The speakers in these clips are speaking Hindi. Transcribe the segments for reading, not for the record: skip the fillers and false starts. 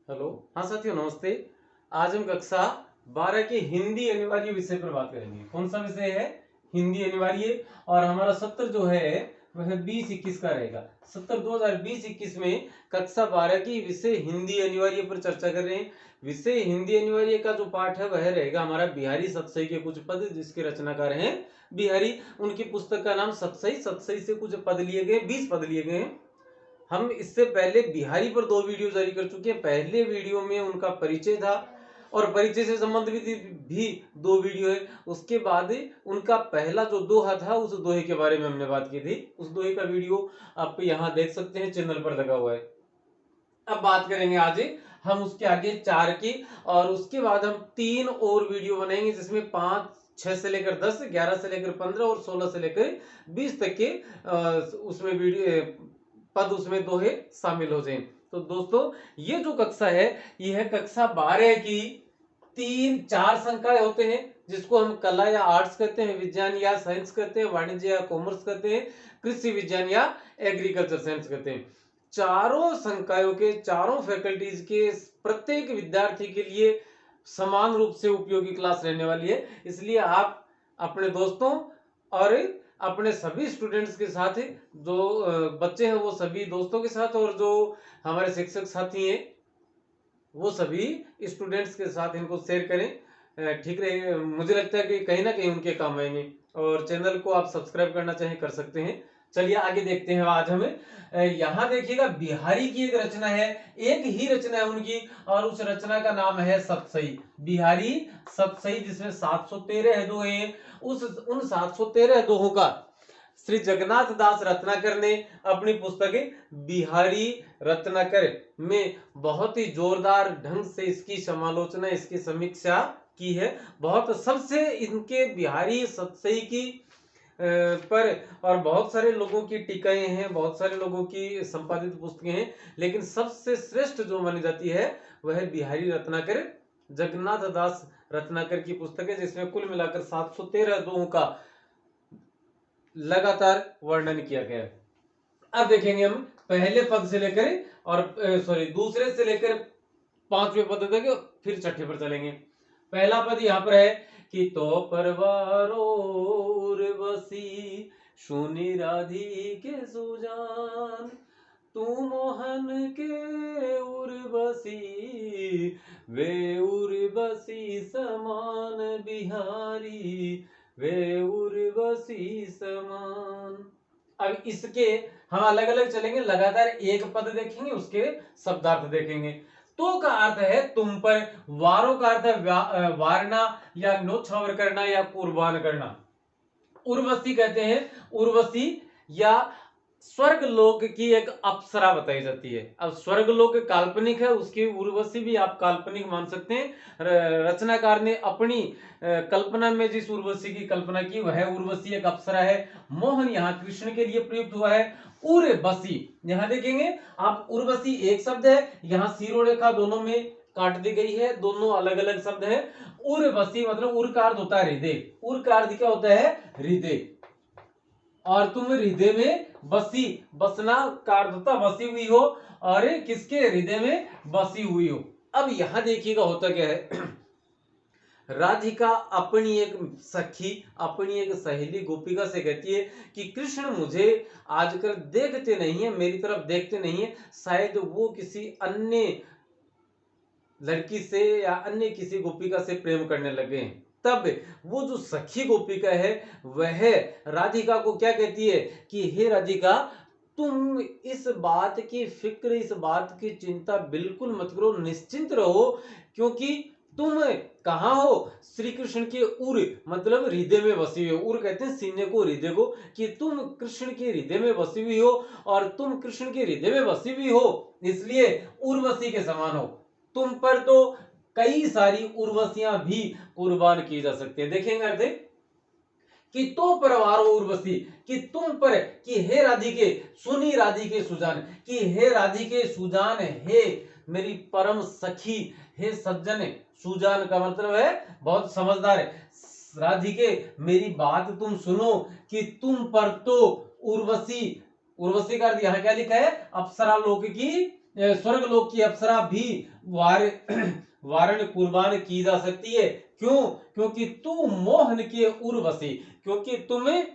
हेलो। हाँ साथियों, नमस्ते। आज हम कक्षा 12 के हिंदी अनिवार्य विषय पर बात करेंगे। कौन सा विषय है? हिंदी अनिवार्य। और हमारा सत्र जो है वह 20-21 का रहेगा। सत्र 2020-21 में कक्षा 12 की विषय हिंदी अनिवार्य पर चर्चा कर रहे हैं। विषय हिंदी अनिवार्य का जो पाठ है वह रहेगा हमारा बिहारी सतसई के कुछ पद, जिसके रचनाकार हैं बिहारी। उनकी पुस्तक का नाम सतसई। सतसई से कुछ पद लिए गए, 20 पद लिए गए हैं। हम इससे पहले बिहारी पर 2 वीडियो जारी कर चुके हैं। पहले वीडियो में उनका परिचय था और परिचय से संबंधित भी 2 वीडियो है। उसके बाद उनका पहला जो दोहा था, उस दोहे के बारे में हमने बात की थी। उस दोहे का वीडियो आप यहाँ देख सकते हैं, चैनल पर लगा हुआ है। अब बात करेंगे आज हम उसके आगे 4 की, और उसके बाद हम 3 और वीडियो बनाएंगे, जिसमें 5, 6 से लेकर 10, 11 से लेकर 15 और 16 से लेकर 20 तक के उसमें वीडियो पद, उसमें दोहे शामिल हो जाएं। तो दोस्तों, ये जो कक्षा है यह है कक्षा 12 की 3-4 संकाय होते हैं, जिसको हम कला या आर्ट्स कहते हैं, विज्ञान या साइंस कहते हैं, वाणिज्य या कॉमर्स कहते हैं, कृषि विज्ञान या एग्रीकल्चर साइंस कहते हैं। चारों संकायों के, चारों फैकल्टीज के प्रत्येक विद्यार्थी के लिए समान रूप से उपयोगी क्लास रहने वाली है। इसलिए आप अपने दोस्तों और अपने सभी स्टूडेंट्स के साथ, जो बच्चे हैं वो सभी दोस्तों के साथ, और जो हमारे शिक्षक साथी हैं वो सभी स्टूडेंट्स के साथ इनको शेयर करें। ठीक रहे, मुझे लगता है कि कहीं ना कहीं उनके काम आएंगे। और चैनल को आप सब्सक्राइब करना चाहें कर सकते हैं। चलिए आगे देखते हैं। आज हमें यहाँ देखिएगा, बिहारी की एक रचना है, एक ही रचना है उनकी, और उस रचना का नाम है सतसई। बिहारी सतसई, जिसमें 713 दोहे हैं। उन 713 दोहों का श्री जगन्नाथ दास रत्नाकर ने अपनी पुस्तक बिहारी रत्नाकर में बहुत ही जोरदार ढंग से इसकी समालोचना, इसकी समीक्षा की है। बहुत सबसे इनके बिहारी सतसई की पर और बहुत सारे लोगों की टीकाएं हैं, बहुत सारे लोगों की संपादित पुस्तकें हैं, लेकिन सबसे श्रेष्ठ जो मानी जाती है वह है बिहारी रत्नाकर, जगन्नाथ दास रत्नाकर की पुस्तक है, जिसमें कुल मिलाकर 713 दोहों का लगातार वर्णन किया गया है। अब देखेंगे हम पहले पद से लेकर और दूसरे से लेकर 5वें पद तक, फिर छठे पर चलेंगे। पहला पद यहाँ पर है कि तो परवारो उर्वशी सुनी राधिके सुजान, तू मोहन के उर्वशी वे उर्वशी समान बिहारी, वे उर्वशी समान। अब इसके हम अलग अलग चलेंगे, लगातार एक पद देखेंगे, उसके शब्दार्थ देखेंगे। तो का अर्थ है तुम पर, वारो का अर्थ है वारना या न्योछावर करना या कुर्बान करना। उर्वशी कहते हैं, उर्वशी या स्वर्ग लोक की एक अप्सरा बताई जाती है। अब स्वर्ग लोक काल्पनिक है, उसकी उर्वशी भी आप काल्पनिक मान सकते हैं। रचनाकार ने अपनी कल्पना में जिस उर्वशी की कल्पना की वह उर्वशी एक अप्सरा है। मोहन यहाँ कृष्ण के लिए प्रयुक्त हुआ है। उर्वशी यहां देखेंगे आप, उर्वशी एक शब्द है, यहाँ शिरोरेखा दोनों में काट दी गई है, दोनों अलग अलग शब्द है। उर्वशी मतलब उर का अर्थ होता है हृदय, उर का अर्थ क्या होता है? हृदय। और तुम हृदय में बसी, बसना का अर्थ होता बसी हुई हो, और किसके हृदय में बसी हुई हो। अब यहां देखिएगा होता क्या है, राधिका अपनी एक सखी, अपनी एक सहेली गोपिका से कहती है कि कृष्ण मुझे आजकल देखते नहीं है, मेरी तरफ देखते नहीं है, शायद वो किसी अन्य लड़की से या अन्य किसी गोपिका से प्रेम करने लगे हैं। तब वो जो सखी गोपिका है वह राधिका को क्या कहती है कि हे राधिका, तुम इस बात की फिक्र, इस बात की चिंता बिल्कुल मत करो, निश्चिंत रहो, क्योंकि तुम कहाँ हो? श्री कृष्ण के उर मतलब हृदय में बसी हुई हो। उर कहते हैं सीने को, हृदय को, कि तुम कृष्ण के हृदय में बसी हुई हो, और तुम कृष्ण के हृदय में बसी हुई हो, इसलिए उर्वशी के समान हो। तुम पर तो कई सारी उर्वशियां भी कुर्बान की जा सकती है। देखेंगे अर्थ कि तो परवारो उर्वशी, कि तुम पर, कि हे राधिके सुनी राधिके सुजान, कि हे राधिके सुजान, हे मेरी परम सखी, हे सज्जन। सुजान का मतलब है बहुत समझदार है। राधिके मेरी बात तुम सुनो कि तुम पर तो उर्वशी, उर्वशी का अर्थ यहां क्या लिखा है? अप्सरा लोक की स्वर्गलोक की अप्सरा भी वारण कुर्बान की जा सकती है। क्यों? क्योंकि तू मोहन के उर्वशी, क्योंकि तुम्हें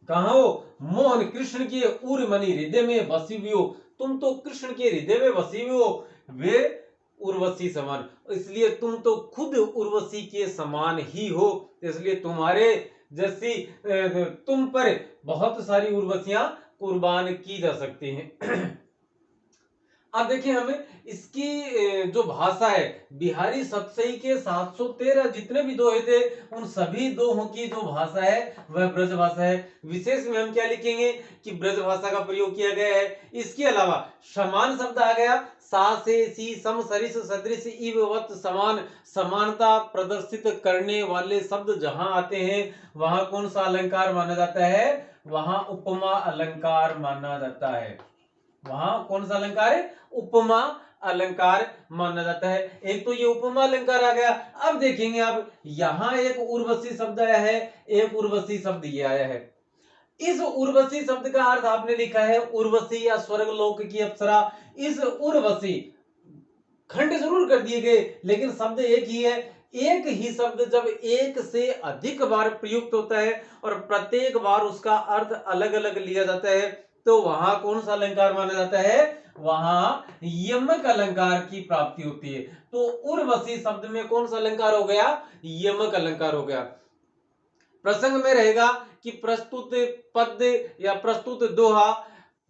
कहा हो, मोहन कृष्ण के उर्मणि हृदय में बसी हुई हो, तुम तो कृष्ण के हृदय में बसी हुई हो, वे उर्वशी समान, इसलिए तुम तो खुद उर्वशी के समान ही हो, इसलिए तुम्हारे जैसी तुम पर बहुत सारी उर्वशियां कुर्बान की जा सकती हैं। अब देखिए हमें इसकी जो भाषा है, बिहारी सतसई के 713 जितने भी दोहे थे, उन सभी दोहों की जो भाषा है वह ब्रज भाषा है। विशेष में हम क्या लिखेंगे कि ब्रज भाषा का प्रयोग किया गया है। इसके अलावा समान शब्द आ गया, सा से सी सम सरिस सदृश इव वत समान, समानता प्रदर्शित करने वाले शब्द जहां आते हैं वहां कौन सा अलंकार माना जाता है? वहां उपमा अलंकार माना जाता है। वहां कौन सा अलंकार है? उपमा अलंकार माना जाता है। एक तो ये उपमा अलंकार आ गया। अब देखेंगे आप यहां एक उर्वशी शब्द आया है, एक उर्वशी शब्द ये आया है। इस उर्वशी शब्द का अर्थ आपने लिखा है उर्वशी या स्वर्गलोक की अप्सरा। इस उर्वशी खंड जरूर कर दिए गए, लेकिन शब्द एक ही है। एक ही शब्द जब एक से अधिक बार प्रयुक्त होता है और प्रत्येक बार उसका अर्थ अलग अलग लिया जाता है, तो वहां कौन सा अलंकार माना जाता है? वहां यमक अलंकार की प्राप्ति होती है। तो उर्वशी शब्द में कौन सा अलंकार हो गया? यमक अलंकार हो गया। प्रसंग में रहेगा कि प्रस्तुत पद्य या प्रस्तुत दोहा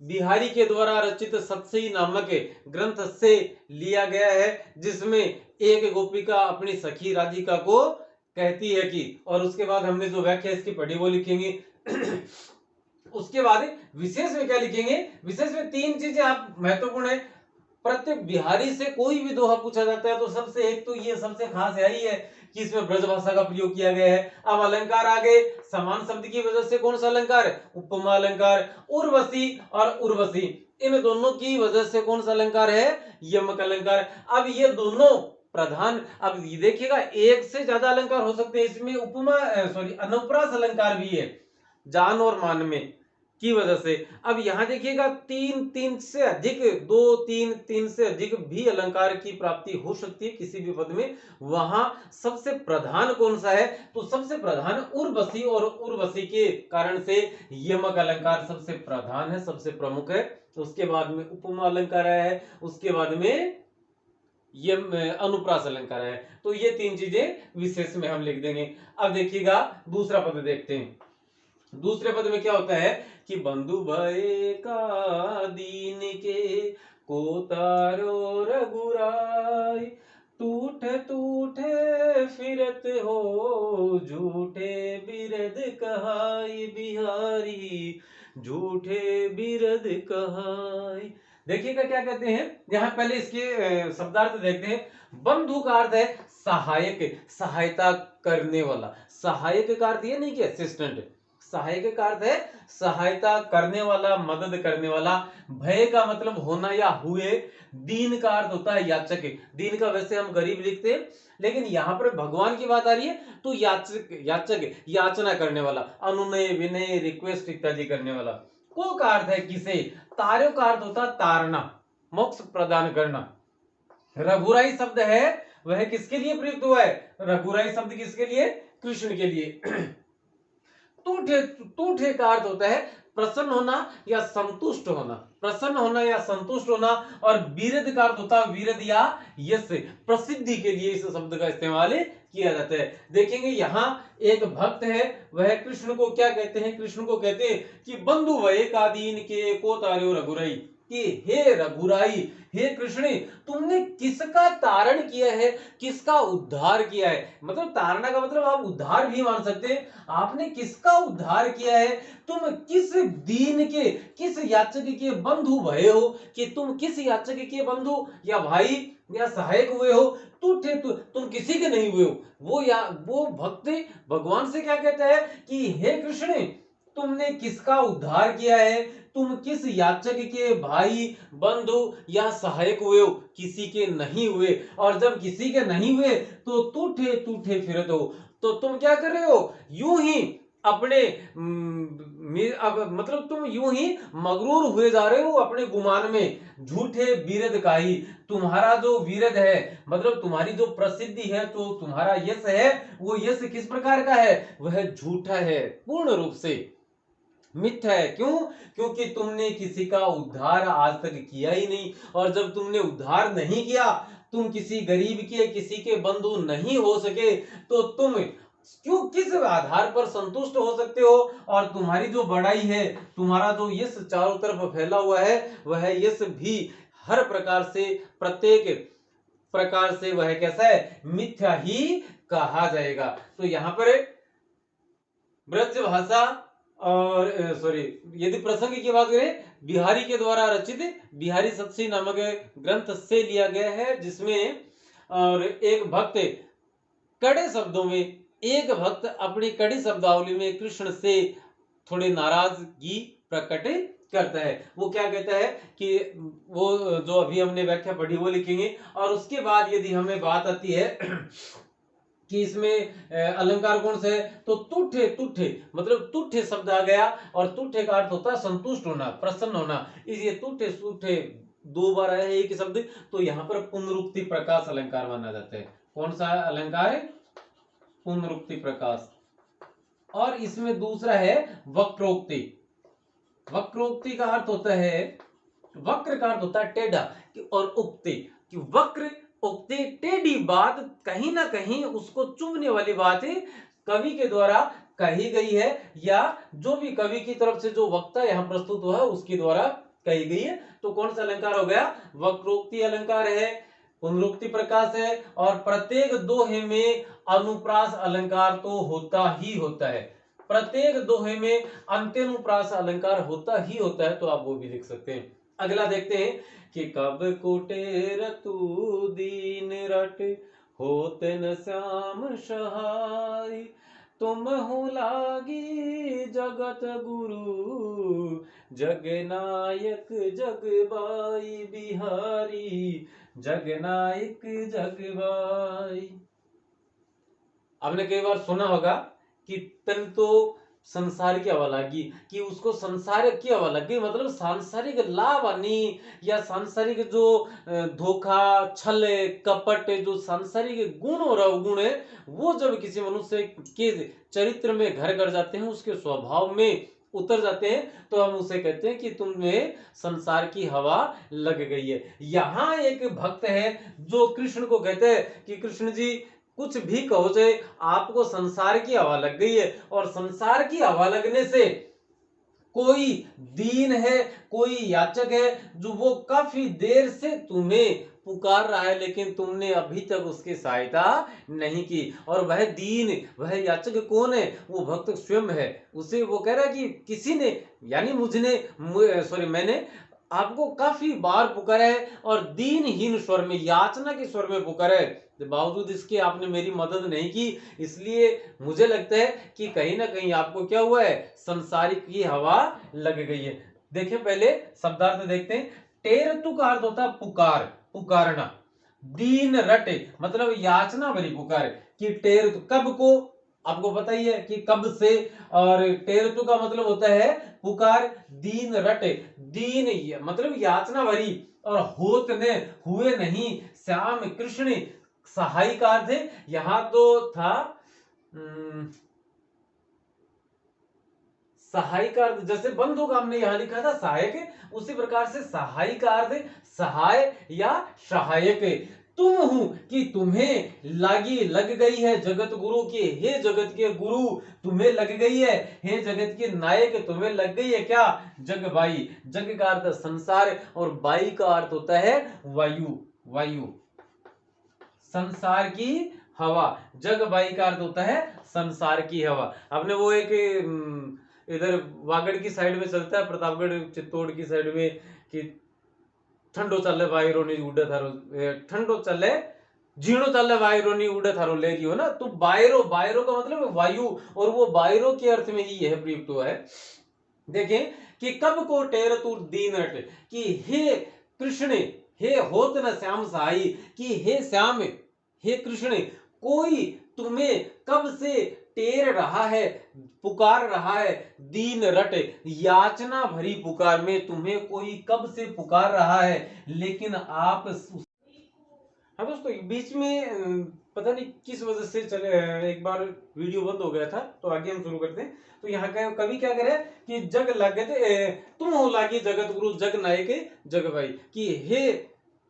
बिहारी के द्वारा रचित सतसई नामक ग्रंथ से लिया गया है, जिसमें एक गोपिका अपनी सखी राधिका को कहती है कि, और उसके बाद हमने जो व्याख्या इसकी पढ़ी वो लिखेंगे। उसके बाद विशेष में क्या लिखेंगे? विशेष में तीन चीजें आप महत्वपूर्ण है। प्रत्येक बिहारी से कोई भी दोहा पूछा जाता है तो सबसे एक तो ये सबसे खास यही है कि इसमें ब्रज भाषा का प्रयोग किया गया है। अब अलंकार आ गए, समान शब्द की वजह से कौन सा अलंकार? उपमा अलंकार। उर्वशी और उर्वशी इन दोनों की वजह से कौन सा अलंकार है? यमक अलंकार। अब ये दोनों प्रधान, अब ये देखिएगा एक से ज्यादा अलंकार हो सकते हैं इसमें। उपमा अनुप्रास अलंकार भी है जान और मान में की वजह से। अब यहां देखिएगा तीन से अधिक, तीन से अधिक भी अलंकार की प्राप्ति हो सकती है किसी भी पद में। वहां सबसे प्रधान कौन सा है? तो सबसे प्रधान उर्वशी, और उर्वशी के कारण से यमक अलंकार सबसे प्रधान है, सबसे प्रमुख है। उसके बाद में उपमा अलंकार आया है, उसके बाद में ये अनुप्रास अलंकार है। तो ये तीन चीजें विशेष में हम लिख देंगे। अब देखिएगा दूसरा पद देखते हैं। दूसरे पद में क्या होता है कि बंधु भय का दीन के को तारो रघुराई, टूटे टूटे फिरत हो झूठे बिरद कहाई, बिहारी झूठे बिरद कहाई। देखिएगा क्या कहते हैं, यहां पहले इसके शब्दार्थ देखते हैं। बंधु का अर्थ है सहायक, सहायता करने वाला। सहायक का अर्थ ये नहीं कि असिस्टेंट, सहायक का अर्थ है सहायता करने वाला, मदद करने वाला। भय का मतलब होना या हुए। दीन का अर्थ होता है याचक। दीन का वैसे हम गरीब लिखते हैं, लेकिन यहां पर भगवान की बात आ रही है तो याचक, याचक याचना करने वाला, अनुनय विनय रिक्वेस्ट इत्यादि करने वाला। को का अर्थ है किसे। तार्यो का अर्थ होता है तारना, मोक्ष प्रदान करना। रघुराई शब्द है वह किसके लिए प्रयुक्त हुआ है? रघुराई शब्द किसके लिए? कृष्ण के लिए। तूठे का अर्थ होता है प्रसन्न होना या संतुष्ट होना, प्रसन्न होना या संतुष्ट होना। और वीरद का अर्थ होता है वीरद या यश, प्रसिद्धि के लिए इस शब्द का इस्तेमाल किया जाता है। देखेंगे यहां एक भक्त है, वह कृष्ण को क्या कहते हैं? कृष्ण को कहते हैं कि बंधु वह का दीन के को तार्यो रघुराई, कि हे रघुराई, हे कृष्ण, तुमने किसका तारण किया है, किसका उद्धार किया है। मतलब तारणा का मतलब आप उद्धार भी मान सकते हैं। आपने किसका उद्धार किया है, तुम किस दीन के, किस याचक के बंधु भये हो, कि तुम किस याचक के बंधु या भाई या सहायक हुए हो। तुम किसी के नहीं हुए हो। वो भक्त भगवान से क्या कहता है कि हे कृष्ण, तुमने किसका उद्धार किया है, तुम किस याचक के भाई बंधु या सहायक हुए हो, किसी के नहीं हुए। और जब किसी के नहीं हुए तो टूटे टूटे फिरत हो, तो तुम क्या कर रहे हो? यूं ही अपने अब मतलब तुम यूं ही मगरूर हुए जा रहे हो अपने गुमान में, झूठे बीरद का ही। तुम्हारा जो वीरद है, मतलब तुम्हारी जो प्रसिद्धि है, तो तुम्हारा यश है, वो यश किस प्रकार का है? वह झूठा है, पूर्ण रूप से मिथ्या है। क्यों? क्योंकि तुमने किसी का उद्धार आज तक किया ही नहीं, और जब तुमने उद्धार नहीं किया, तुम किसी गरीब के, किसी के बंधु नहीं हो सके, तो तुम क्यों, किस आधार पर संतुष्ट हो सकते हो? और तुम्हारी जो बड़ाई है, तुम्हारा जो यश चारों तरफ फैला हुआ है, वह यश भी हर प्रकार से, प्रत्येक प्रकार से वह कैसा है? मिथ्या ही कहा जाएगा। तो यहां पर ब्रज भाषा और सॉरी, यदि प्रसंग की बात करें, बिहारी के द्वारा रचित बिहारी सत्सी नामक ग्रंथ से लिया गया है, जिसमें और एक भक्त कड़े शब्दों में, एक भक्त अपनी कड़ी शब्दावली में कृष्ण से थोड़े नाराजगी प्रकट करता है। वो क्या कहता है कि वो जो अभी हमने व्याख्या पढ़ी वो लिखेंगे, और उसके बाद यदि हमें बात आती है कि इसमें अलंकार कौन से है, तो तुठे, तुठे मतलब तुठे शब्द आ गया, और तुठे का अर्थ होता है संतुष्ट होना, प्रसन्न होना, इसलिए तुठे सुठे दो बार आया है एक शब्द, तो यहाँ पर पुनरुक्ति प्रकाश अलंकार माना जाता है। कौन सा अलंकार है? पुनरुक्ति प्रकाश। और इसमें दूसरा है वक्रोक्ति। वक्रोक्ति का अर्थ होता है, वक्र का अर्थ होता है टेढ़ा, और उक्ति कि वक्र, उक्ति टेढ़ी बात, कहीं ना कहीं उसको चुभने वाली बात कवि के द्वारा कही गई है, या जो भी कवि की तरफ से जो वक्ता यहाँ प्रस्तुत हुआ है उसके द्वारा कही गई है। तो कौन सा अलंकार हो गया? वक्रोक्ति अलंकार है, पुनरुक्ति प्रकाश है, और प्रत्येक दोहे में अनुप्रास अलंकार तो होता ही होता है। प्रत्येक दोहे में अंत्यानुप्रास अलंकार होता ही होता है, तो आप वो भी लिख सकते हैं। अगला देखते हैं कि कब कोटेर तू दीन रट होत न श्याम सहाय, तुम हो लागी जगत गुरु जगनायक जगबाई बिहारी जगनायक जगबाई। आपने कई बार सुना होगा कि तन तो संसार की हवा लगी, कि उसको संसार की हवा लग गई, मतलब सांसारिक लाभ हानि या सांसारिक जो धोखा, छल, कपट, जो सांसारिक गुण और अवगुण है, वो जब किसी मनुष्य के चरित्र में घर कर जाते हैं, उसके स्वभाव में उतर जाते हैं, तो हम उसे कहते हैं कि तुम्हें संसार की हवा लग गई है। यहाँ एक भक्त है जो कृष्ण को कहते हैं कि कृष्ण जी कुछ भी कहो, चाहे आपको संसार की हवा लग गई है, और संसार की हवा लगने से कोई दीन है, कोई याचक है, जो वो काफी देर से तुम्हें पुकार रहा है, लेकिन तुमने अभी तक उसकी सहायता नहीं की। और वह दीन, वह याचक कौन है? वो भक्त स्वयं है। उसे वो कह रहा है कि किसी ने, यानी मैंने आपको काफी बार पुकारा है, और दीनहीन स्वर में, याचना के स्वर में पुकारा है, बावजूद इसके आपने मेरी मदद नहीं की। इसलिए मुझे लगता है कि कहीं ना कहीं आपको क्या हुआ है? संसारिक की हवा लग गई है। देखिए पहले शब्दार्थ देखते हैं। टेरतु का अर्थ होता है पुकार, पुकारना। दीन रटे मतलब याचना भरी पुकार, कि टेरतु कब को आपको पता ही है कि कब से, और टेरतु का मतलब होता है पुकार। दीन रटे, दीन मतलब याचना भरी, और होत ने हुए नहीं, श्याम कृष्ण सहाय का अर्थ है। यहां तो था सहाय का अर्थ, जैसे बंधु का हमने यहां लिखा था सहायक, उसी प्रकार से सहाय का अर्थ सहाय या सहायक। तुम हूं कि तुम्हें लागी लग गई है जगत गुरु की, हे जगत के गुरु तुम्हें लग गई है, हे जगत के नायक तुम्हें लग गई है क्या? जग बाई, जग का अर्थ संसार, और बाई का अर्थ होता है वायु, वायु संसार की हवा। जग बाई का अर्थ होता है संसार की हवा। आपने वो एक इधर वागड़ की साइड में चलता है, प्रतापगढ़ चित्तौड़ की साइड में, कि ठंडो चले भाई रोनी उड़े थारो, ठंडो चले झीणो चले भाई रोनी उड़े थारो ले रही हो ना, तो बायरो, बायरो का मतलब वायु, और वो बायरो के अर्थ में ही यह प्रयुक्त हुआ है। देखें कि कब को टेर तू दीन हट, कि हे कृष्ण, हे होत न श्याम सहाई, कि हे श्याम, हे कृष्ण, कोई तुम्हें कब से टेर रहा है, पुकार रहा है, दीन रट याचना भरी पुकार में तुम्हें कोई कब से पुकार रहा है, लेकिन आप हाँ दोस्तों, बीच में पता नहीं किस वजह से चले एक बार वीडियो बंद हो गया था, तो आगे हम शुरू करते हैं। तो यहाँ का कवि क्या करे कि जग लागत तुम हो लागी जगत गुरु जग नायक जग भाई, कि हे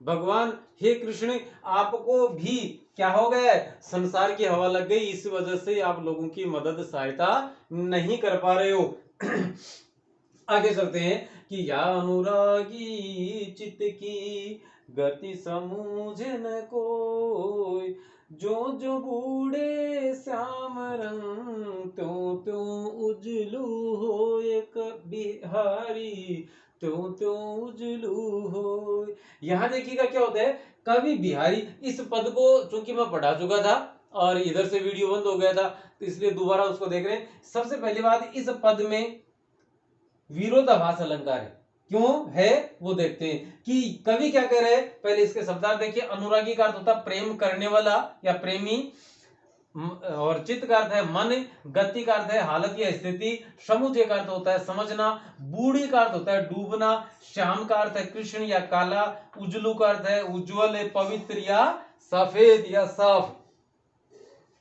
भगवान, हे कृष्ण, आपको भी क्या हो गया है, संसार की हवा लग गई, इस वजह से आप लोगों की मदद सहायता नहीं कर पा रहे हो। आगे चलते हैं कि या अनुरागी चित्त की गति समूझ न कोई, जो जो बूढ़े श्याम रंग त्यों त्यों उजलू हो, एक बिहारी त्यों त्यों उजलू हो। यहाँ देखिएगा क्या होता है, कवि बिहारी, इस पद को चूंकि मैं पढ़ा चुका था और इधर से वीडियो बंद हो गया था, तो इसलिए दोबारा उसको देख रहे हैं। सबसे पहली बात, इस पद में विरोधाभास अलंकार है, क्यों है वो देखते हैं कि कवि क्या कह रहे हैं। पहले इसके शब्दार्थ देखिए, अनुरागी का अर्थ होता है प्रेम करने वाला या प्रेमी, और चित्त का अर्थ है मन, गति का अर्थ है हालत या स्थिति, समुझे का अर्थ होता है समझना, बूढ़ी का अर्थ होता है डूबना, श्याम का अर्थ है कृष्ण या काला, उजलू का अर्थ है उज्जवल, पवित्र या सफेद या साफ।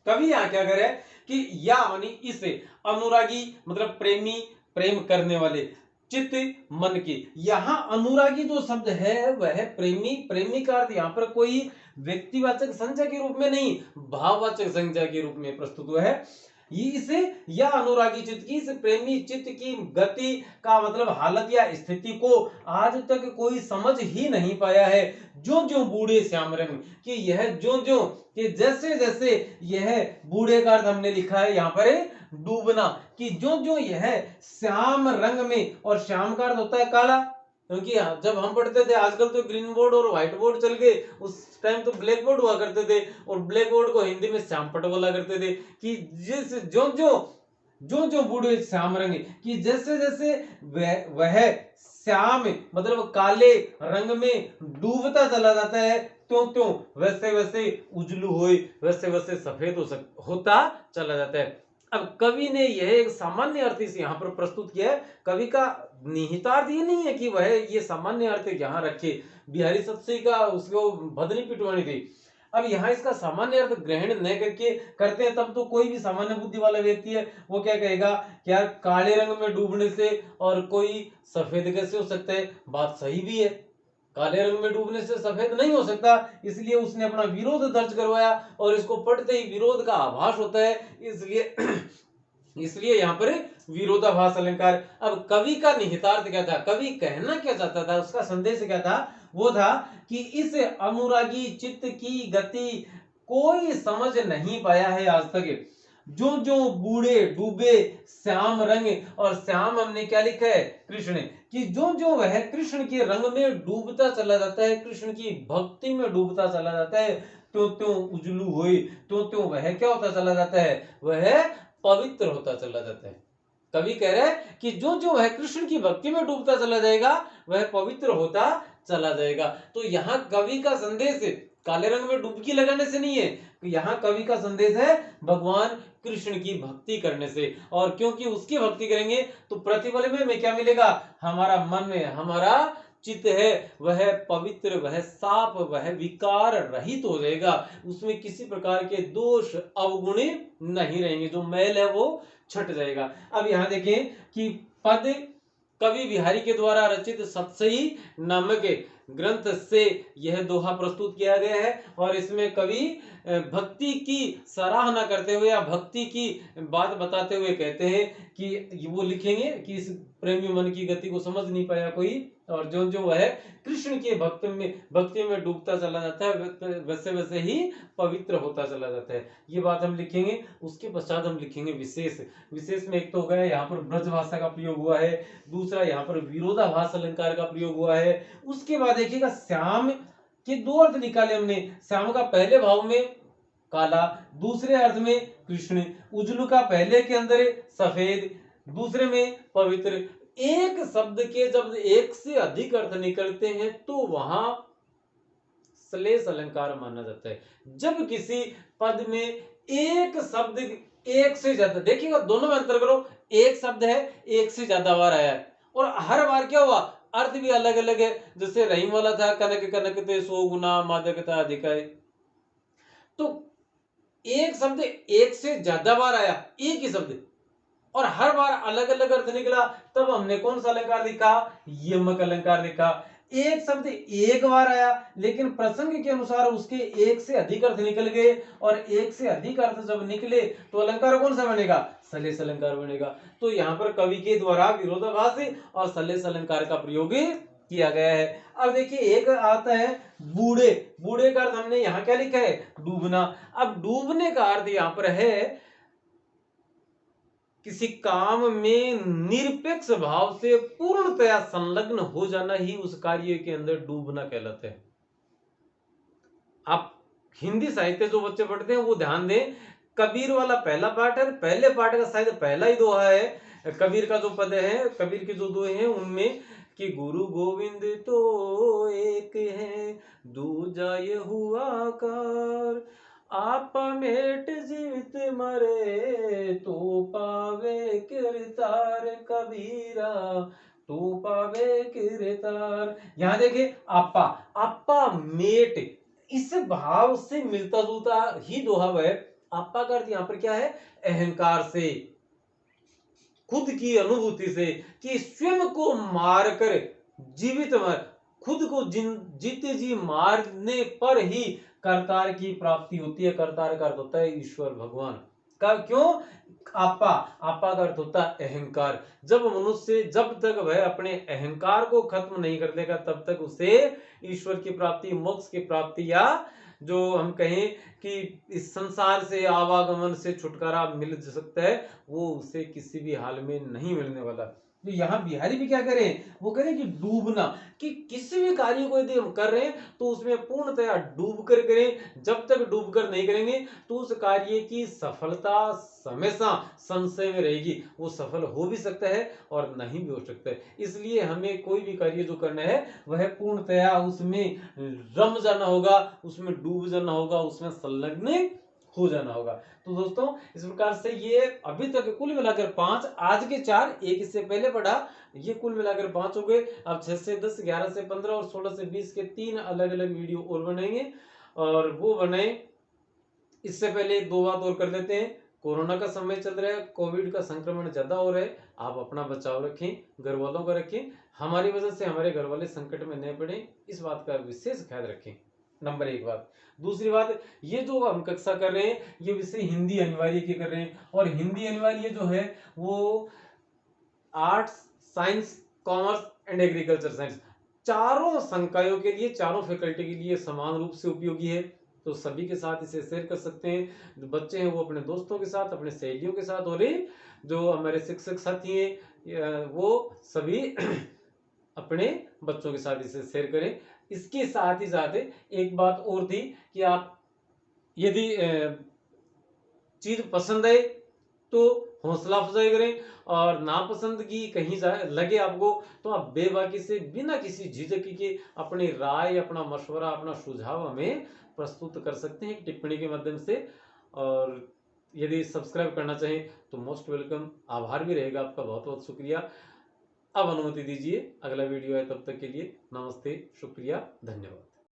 कवि यहाँ क्या करे कि या यानी इसे अनुरागी मतलब प्रेमी, प्रेम करने वाले, चित्त मन की। यहाँ अनुरागी जो शब्द है वह प्रेमी, प्रेमी का अर्थ यहाँ पर कोई व्यक्तिवाचक संज्ञा के रूप में नहीं, भाववाचक संज्ञा के रूप में प्रस्तुत हुआ है। इसे या अनुरागी चित्त की, इस प्रेमी चित्त की गति का मतलब हालत या स्थिति को आज तक कोई समझ ही नहीं पाया है। जो जो बूढ़े श्याम रंग, कि यह जो जो, कि जैसे जैसे यह, बूढ़े का अर्थ हमने लिखा है यहाँ पर डूबना, कि जो जो यह श्याम रंग में, और श्याम का अर्थ होता है काला, क्योंकि जब हम पढ़ते थे, आजकल तो ग्रीन बोर्ड और व्हाइट बोर्ड चल गए, उस टाइम तो ब्लैक बोर्ड हुआ करते थे, और ब्लैक बोर्ड को हिंदी में श्याम पट बोला करते थे। कि जिस जो जो बूढ़े श्याम रंग, कि जैसे जैसे वह श्याम मतलब काले रंग में डूबता चला जाता है, त्यों त्यों वैसे वैसे उजलू होए, वैसे वैसे सफेद होता चला जाता है। अब कवि ने यह एक सामान्य अर्थ इस यहाँ पर प्रस्तुत किया है। कवि का निहितार्थ ये नहीं है कि वह ये सामान्य अर्थ यहाँ रखे, बिहारी सत्सी का उसको भदनी पिटवानी थी। अब यहाँ इसका सामान्य अर्थ ग्रहण न करके करते हैं, तब तो कोई भी सामान्य बुद्धि वाला व्यक्ति है वो क्या कहेगा, क्या काले रंग में डूबने से और कोई सफेद कैसे हो सकता है। बात सही भी है, काले रंग में डूबने से सफेद नहीं हो सकता, इसलिए उसने अपना विरोध दर्ज करवाया, और इसको पढ़ते ही विरोध का आभास होता है, इसलिए यहाँ पर विरोधाभास अलंकार। अब कवि का निहितार्थ क्या था, कवि कहना क्या चाहता था, उसका संदेश क्या था, वो था कि इस अनुरागी चित्त की गति कोई समझ नहीं पाया है आज तक। जो जो बूढ़े डूबे श्याम रंग, और श्याम हमने क्या लिखा है कृष्ण, कि जो जो वह कृष्ण के रंग में डूबता चला जाता है, कृष्ण की भक्ति में डूबता चला जाता है, त्यों त्यों उजलू होए, त्यों त्यों वह क्या होता चला जाता है, वह पवित्र होता चला जाता है। कवि कह रहे हैं कि जो जो वह कृष्ण की भक्ति में डूबता चला जाएगा वह पवित्र होता चला जाएगा। तो यहाँ कवि का संदेश काले रंग में डुबकी लगाने से नहीं है, यहाँ कवि का संदेश है भगवान कृष्ण की भक्ति करने से, और क्योंकि उसकी भक्ति करेंगे तो प्रतिफल में क्या मिलेगा, हमारा मन में हमारा चित्त है वह पवित्र, वह साफ, वह विकार रहित हो जाएगा, उसमें किसी प्रकार के दोष अवगुण नहीं रहेंगे, जो मैल है वो छट जाएगा। अब यहाँ देखें कि पद कवि बिहारी के द्वारा रचित सतसई नामक ग्रंथ से यह दोहा प्रस्तुत किया गया है, और इसमें कवि भक्ति की सराहना करते हुए या भक्ति की बात बताते हुए कहते हैं कि वो लिखेंगे कि इस प्रेमी मन की गति को समझ नहीं पाया कोई, और जो जो वह कृष्ण के भक्ति में डूबता चला जाता है वैसे वैसे ही पवित्र होता चला जाता है। ये बात हम लिखेंगे। उसके पश्चात हम लिखेंगे विशेष। विशेष में एक तो हो गया यहाँ पर ब्रज भाषा का प्रयोग हुआ है, दूसरा यहाँ पर विरोधाभास अलंकार का प्रयोग हुआ है। उसके बाद देखिएगा श्याम के दो अर्थ निकाले हमने। श्याम का पहले भाव में काला, दूसरे अर्थ में कृष्ण। उजलू का पहले के अंदर सफेद, दूसरे में पवित्र। एक शब्द के जब एक से अधिक अर्थ निकलते हैं तो वहां श्लेष अलंकार माना जाता है। जब किसी पद में एक शब्द एक से ज्यादा, देखिएगा दोनों में अंतर करो, एक शब्द है एक से ज्यादा बार आया है और हर बार क्या हुआ, अर्थ भी अलग अलग है। जैसे रहीम वाला था कनक कनकते 100 गुना मादकता अधिक है। तो एक शब्द एक से ज्यादा बार आया, एक ही शब्द, और हर बार अलग अलग अर्थ निकला, तब हमने कौन सा अलंकार लिखा, यमक अलंकार लिखा। एक शब्द एक बार आया लेकिन प्रसंग के अनुसार उसके एक से अधिक अर्थ निकल गए, और एक से अधिक अर्थ जब निकले तो अलंकार कौन सा बनेगा, सलेस अलंकार बनेगा। तो यहाँ पर कवि के द्वारा विरोधाभास और सलेस अलंकार का प्रयोग किया गया है। अब देखिए एक आता है बूढ़े, बूढ़े का अर्थ हमने यहाँ क्या लिखा है, डूबना। अब डूबने का अर्थ यहाँ पर है किसी काम में निरपेक्ष भाव से पूर्णतया संलग्न हो जाना ही उस कार्य के अंदर डूबना कहलाता है। आप हिंदी साहित्य जो बच्चे पढ़ते हैं वो ध्यान दें, कबीर वाला पहला पाठ है, पहले पाठ का शायद पहला ही दोहा है कबीर का, जो पद है कबीर के जो दोहे हैं उनमें कि गुरु गोविंद तो एक है दूजा ये हुआ कार, आपा मेट जीवित मरे तो पावे किरतार, कबीरा तो पावे किरतार। यहां देखिए आपा, आपा मेट, इस भाव से मिलता जुलता ही दोहा है। आपा का अर्थ यहां पर क्या है, अहंकार से, खुद की अनुभूति से, कि स्वयं को मारकर जीवित मर, खुद को जीते जी मारने पर ही करतार की प्राप्ति होती है। करतार का अर्थ होता है ईश्वर भगवान का, क्यों, आपा, आपा का अर्थ होता है अहंकार। जब मनुष्य, जब तक वह अपने अहंकार को खत्म नहीं कर देगा तब तक उसे ईश्वर की प्राप्ति, मोक्ष की प्राप्ति, या जो हम कहें कि इस संसार से आवागमन से छुटकारा मिल सकता है, वो उसे किसी भी हाल में नहीं मिलने वाला। तो यहाँ बिहारी भी क्या करें, वो करें कि डूबना, कि किसी भी कार्य को यदि हम कर रहे हैं तो उसमें पूर्णतया डूब कर करें। जब तक डूब कर नहीं करेंगे तो उस कार्य की सफलता हमेशा संशय में रहेगी, वो सफल हो भी सकता है और नहीं भी हो सकता है। इसलिए हमें कोई भी कार्य जो करना है वह पूर्णतया उसमें रम जाना होगा, उसमें डूब जाना होगा, उसमें संलग्न हो जाना होगा। तो दोस्तों इस प्रकार से ये अभी तक कुल मिलाकर 5, आज के 4, एक इससे पहले पढ़ा, ये कुल मिलाकर 5 हो गए। अब 6 से 10, 11 से 15 और 16 से 20 के 3 अलग अलग वीडियो और बनाएंगे, और वो बनाए इससे पहले 2 बात और कर लेते हैं। कोरोना का समय चल रहा है, कोविड का संक्रमण ज्यादा हो रहा है, आप अपना बचाव रखें, घर वालों का रखें, हमारी वजह से हमारे घर वाले संकट में न पड़े, इस बात का विशेष ख्याल रखें। नंबर 1 बात। दूसरी बात, ये जो हम कक्षा कर रहे हैं ये विषय हिंदी अनिवार्य के कर रहे हैं, और हिंदी अनिवार्य जो है वो arts, science, commerce and agriculture science, चारों संकायों के लिए, चारों फैकल्टी के लिए समान रूप से उपयोगी है। तो सभी के साथ इसे शेयर कर सकते हैं, जो बच्चे हैं वो अपने दोस्तों के साथ, अपने सहेलियों के साथ, और जो हमारे शिक्षक साथी हैं वो सभी अपने बच्चों के साथ इसे शेयर करें। इसके साथ ही साथ एक बात और थी कि आप यदि चीज पसंद आए तो हौसला अफजाई करें, और नापसंद की कहीं लगे आपको तो आप बेबाकी से बिना किसी झिझक के अपनी राय, अपना मशवरा, अपना सुझाव हमें प्रस्तुत कर सकते हैं टिप्पणी के माध्यम से। और यदि सब्सक्राइब करना चाहें तो मोस्ट वेलकम, आभार भी रहेगा आपका, बहुत बहुत शुक्रिया। अब अनुमति दीजिए अगला वीडियो है, तब तक के लिए नमस्ते, शुक्रिया, धन्यवाद।